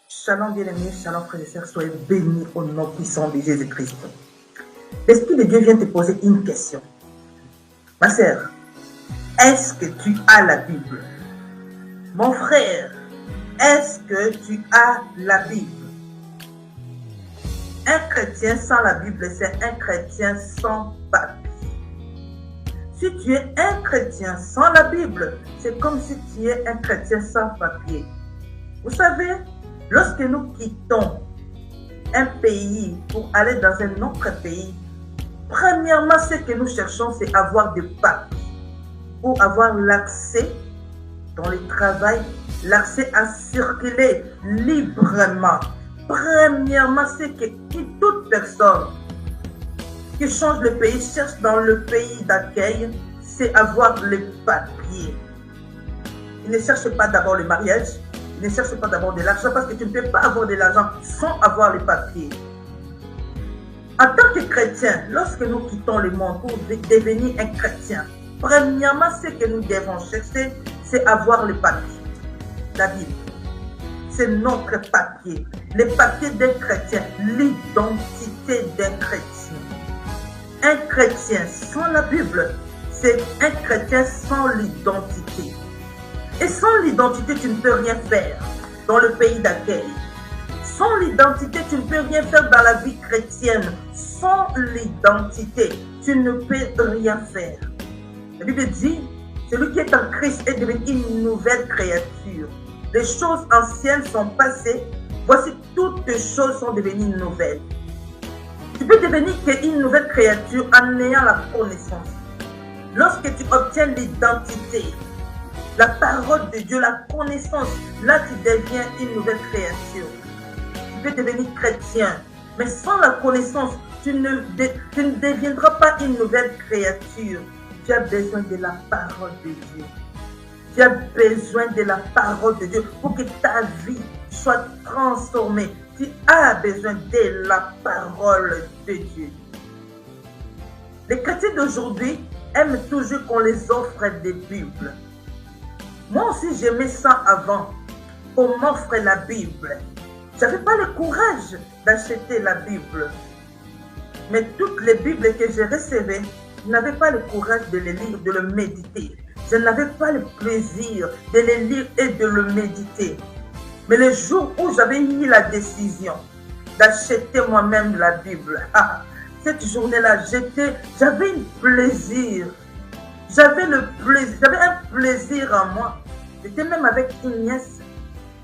Shalom bien-aimés, shalom frères et sœurs, soyez bénis au nom puissant de Jésus-Christ. L'Esprit de Dieu vient te poser une question. Ma sœur, est-ce que tu as la Bible? Mon frère, est-ce que tu as la Bible? Un chrétien sans la Bible, c'est un chrétien sans papier. Si tu es un chrétien sans la Bible, c'est comme si tu es un chrétien sans papier. Vous savez, lorsque nous quittons un pays pour aller dans un autre pays, premièrement, ce que nous cherchons, c'est avoir des papiers pour avoir l'accès dans le travail, l'accès à circuler librement. Premièrement, c'est que toute personne qui change le pays, cherche dans le pays d'accueil, c'est avoir les papiers. Il ne cherche pas d'abord le mariage, il ne cherche pas d'abord de l'argent, parce que tu ne peux pas avoir de l'argent sans avoir les papiers. En tant que chrétien, lorsque nous quittons le monde pour devenir un chrétien, premièrement, ce que nous devons chercher, c'est avoir les papiers. La Bible, c'est notre papier. Les papiers d'un chrétien, l'identité d'un chrétien. Un chrétien sans la Bible, c'est un chrétien sans l'identité. Et sans l'identité, tu ne peux rien faire dans le pays d'accueil. Sans l'identité, tu ne peux rien faire dans la vie chrétienne. Sans l'identité, tu ne peux rien faire. La Bible dit, celui qui est en Christ est devenu une nouvelle créature. Les choses anciennes sont passées. Voici, toutes les choses sont devenues nouvelles. Tu peux devenir une nouvelle créature en ayant la connaissance. Lorsque tu obtiens l'identité, la parole de Dieu, la connaissance, là tu deviens une nouvelle créature. Tu peux devenir chrétien, mais sans la connaissance, tu ne deviendras pas une nouvelle créature. Tu as besoin de la parole de Dieu. Tu as besoin de la parole de Dieu pour que ta vie soit transformée. Tu as besoin de la parole de Dieu. Les chrétiens d'aujourd'hui aiment toujours qu'on les offre des Bibles. Moi aussi, j'aimais ça avant, qu'on m'offre la Bible. Je n'avais pas le courage d'acheter la Bible. Mais toutes les Bibles que j'ai recevées, je n'avais pas le courage de les lire, de le méditer. Je n'avais pas le plaisir de les lire et de le méditer. Mais le jour où j'avais mis la décision d'acheter moi-même la Bible, cette journée-là, j'avais un plaisir. J'avais un plaisir en moi. J'étais même avec une nièce.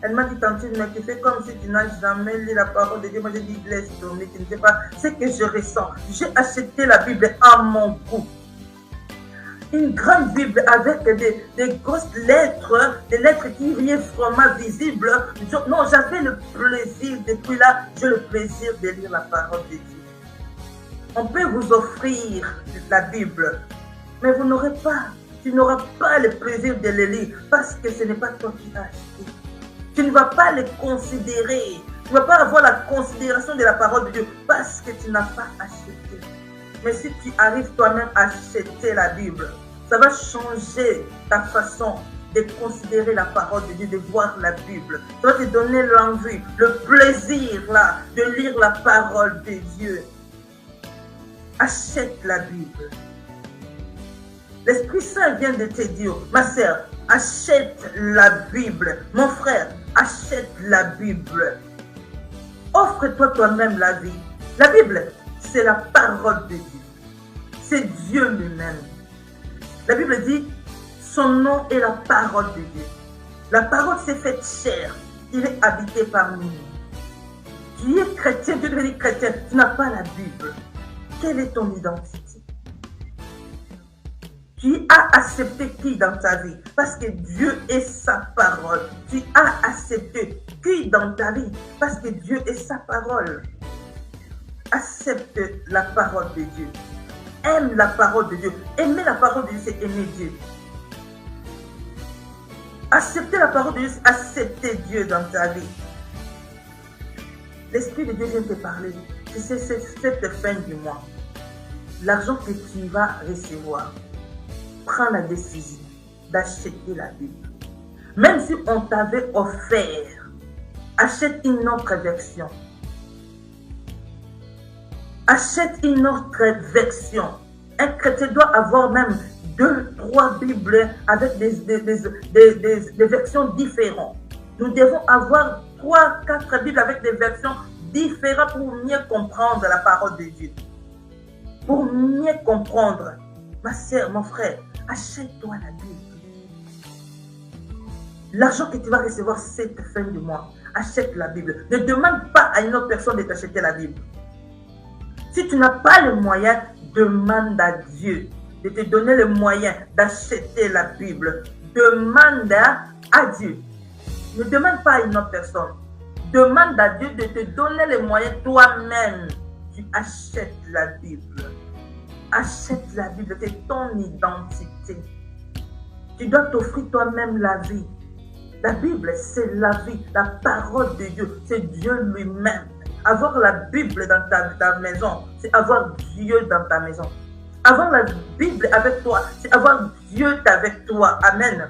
Elle m'a dit, tantine, mais tu fais comme si tu n'as jamais lu la parole de Dieu. Moi, j'ai dit, laisse tomber, tu ne sais pas ce que je ressens. J'ai acheté la Bible à mon goût. Une grande Bible avec des grosses lettres, des lettres qui riaient vraiment visibles. Non, j'avais le plaisir, depuis là, j'ai le plaisir de lire la parole de Dieu. On peut vous offrir la Bible, mais tu n'auras pas le plaisir de le lire parce que ce n'est pas toi qui as acheté. Tu ne vas pas le considérer, tu ne vas pas avoir la considération de la parole de Dieu parce que tu n'as pas acheté. Mais si tu arrives toi-même à acheter la Bible, ça va changer ta façon de considérer la parole de Dieu, de voir la Bible. Ça va te donner l'envie, le plaisir là, de lire la parole de Dieu. Achète la Bible. L'Esprit Saint vient de te dire, ma sœur, achète la Bible. Mon frère, achète la Bible. Offre-toi toi-même la vie. La Bible, c'est la parole de Dieu. C'est Dieu lui-même. La Bible dit, son nom est la parole de Dieu. La parole s'est faite chair. Il est habité parmi nous. Tu es chrétien, tu es devenu chrétien, tu n'as pas la Bible. Quelle est ton identité? Tu as accepté qui dans ta vie? Parce que Dieu est sa parole. Tu as accepté qui dans ta vie? Parce que Dieu est sa parole. Accepte la parole de Dieu. Aime la parole de Dieu. Aimer la parole de Dieu, c'est aimer Dieu. Accepter la parole de Dieu, c'est accepter Dieu dans ta vie. L'Esprit de Dieu vient te parler. C'est cette fin du mois. L'argent que tu vas recevoir, prends la décision d'acheter la Bible. Même si on t'avait offert, achète une autre version. Achète une autre version. Un chrétien doit avoir même 2, 3 Bibles avec des versions différentes. Nous devons avoir 3, 4 Bibles avec des versions différentes pour mieux comprendre la parole de Dieu. Pour mieux comprendre. Ma sœur, mon frère, achète-toi la Bible. L'argent que tu vas recevoir cette fin du mois, achète la Bible. Ne demande pas à une autre personne de t'acheter la Bible. Si tu n'as pas le moyen, demande à Dieu de te donner le moyen d'acheter la Bible. Demande à Dieu. Ne demande pas à une autre personne. Demande à Dieu de te donner les moyens toi-même. Tu achètes la Bible. Achète la Bible, c'est ton identité. Tu dois t'offrir toi-même la vie. La Bible, c'est la vie, la parole de Dieu, c'est Dieu lui-même. Avoir la Bible dans ta maison, c'est avoir Dieu dans ta maison. Avoir la Bible avec toi, c'est avoir Dieu avec toi. Amen.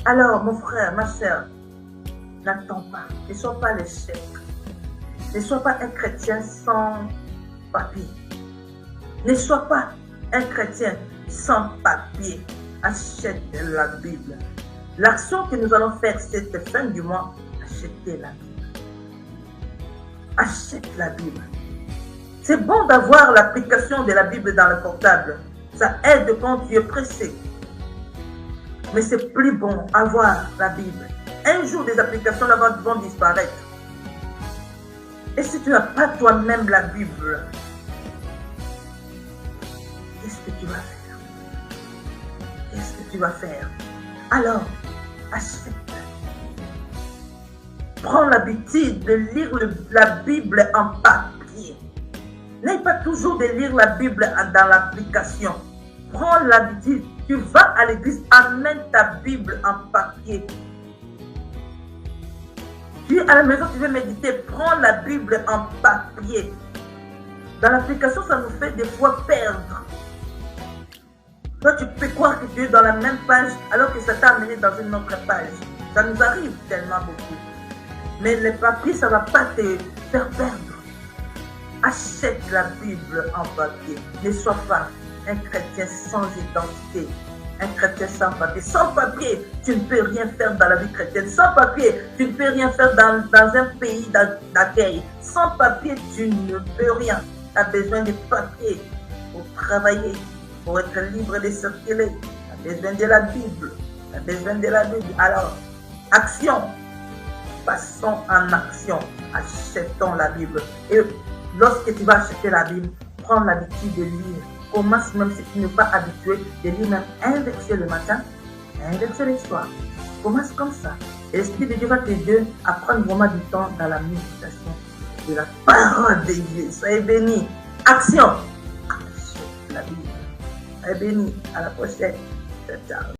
Alors, mon frère, ma soeur, n'attends pas. Ne sois pas l'échec. Ne sois pas un chrétien sans papier. Ne sois pas un chrétien sans papier. Achète la Bible. L'action que nous allons faire cette fin du mois, achetez la Bible. Achète la Bible. C'est bon d'avoir l'application de la Bible dans le portable. Ça aide quand tu es pressé. Mais c'est plus bon avoir la Bible. Un jour, des applications là-bas vont disparaître. Et si tu n'as pas toi-même la Bible, qu'est-ce que tu vas faire? Qu'est-ce que tu vas faire? Alors, achète. Prends l'habitude de lire la Bible en papier. N'aie pas toujours de lire la Bible dans l'application. Prends l'habitude. Tu vas à l'église, amène ta Bible en papier. Tu es à la maison, tu veux méditer, prends la Bible en papier. Dans l'application, ça nous fait des fois perdre. Toi, tu peux croire que tu es dans la même page alors que ça t'a amené dans une autre page. Ça nous arrive tellement beaucoup. Mais le papier, ça ne va pas te faire perdre. Achète la Bible en papier. Ne sois pas un chrétien sans identité. Un chrétien sans papier. Sans papier, tu ne peux rien faire dans la vie chrétienne. Sans papier, tu ne peux rien faire dans un pays d'accueil. Sans papier, tu ne peux rien. Tu as besoin de papier pour travailler, pour être libre de circuler. Tu as besoin de la Bible. Tu as besoin de la Bible. Alors, action. Passons en action. Achetons la Bible. Et lorsque tu vas acheter la Bible, prends l'habitude de lire. Commence même si tu n'es pas habitué de lire même un verset le matin, un verset le soir. Commence comme ça. L'Esprit de Dieu va t'aider à prendre vraiment du temps dans la méditation de la parole de Dieu. Soyez bénis. Action. Achète la Bible. Soyez bénis. À la prochaine. Ciao, ciao.